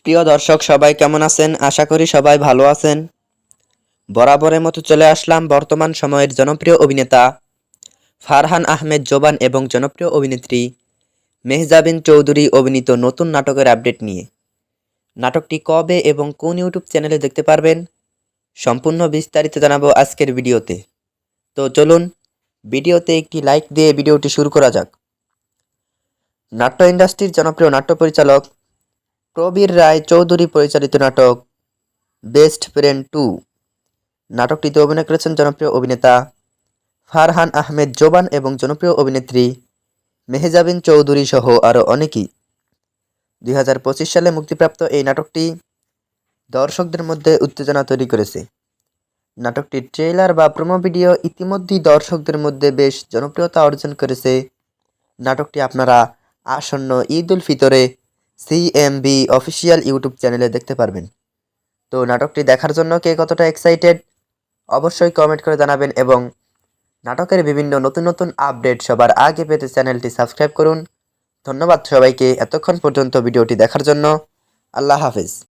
প্রিয় দর্শক সবাই কেমন আছেন? আশা করি সবাই ভালো আছেন। বরাবরের মতো চলে আসলাম বর্তমান সময়ের জনপ্রিয় অভিনেতা ফারহান আহমেদ জোবান এবং জনপ্রিয় অভিনেত্রী মেহজাবিন চৌধুরী অভিনীত নতুন নাটকের আপডেট নিয়ে। নাটকটি কবে এবং কোন ইউটিউব চ্যানেলে দেখতে পারবেন সম্পূর্ণ বিস্তারিত জানাবো আজকের ভিডিওতে। তো চলুন ভিডিওতে একটি লাইক দিয়ে ভিডিওটি শুরু করা যাক। নাট্য ইন্ডাস্ট্রির জনপ্রিয় নাট্য পরিচালক প্রবীর রায় চৌধুরী পরিচালিত নাটক বেস্ট ফ্রেন্ড 2 নাটকটিতে অভিনয় করেছেন জনপ্রিয় অভিনেতা ফারহান আহমেদ জোবান এবং জনপ্রিয় অভিনেত্রী মেহজাবিন চৌধুরী সহ আরও অনেকেই। 2025 সালে মুক্তিপ্রাপ্ত এই নাটকটি দর্শকদের মধ্যে উত্তেজনা তৈরি করেছে। নাটকটির ট্রেলার বা প্রোমো ভিডিও ইতিমধ্যেই দর্শকদের মধ্যে বেশ জনপ্রিয়তা অর্জন করেছে। নাটকটি আপনারা আসন্ন Eid ul ফিতরে CMB official YouTube চ্যানেলে দেখতে পারবেন। তো নাটকটি দেখার জন্য কে কতটা এক্সাইটেড অবশ্যই কমেন্ট করে জানাবেন এবং নাটকের বিভিন্ন নতুন নতুন আপডেট সবার আগে পেতে চ্যানেলটি সাবস্ক্রাইব করুন। ধন্যবাদ সবাইকে এতক্ষণ পর্যন্ত ভিডিওটি দেখার জন্য। আল্লাহ হাফেজ।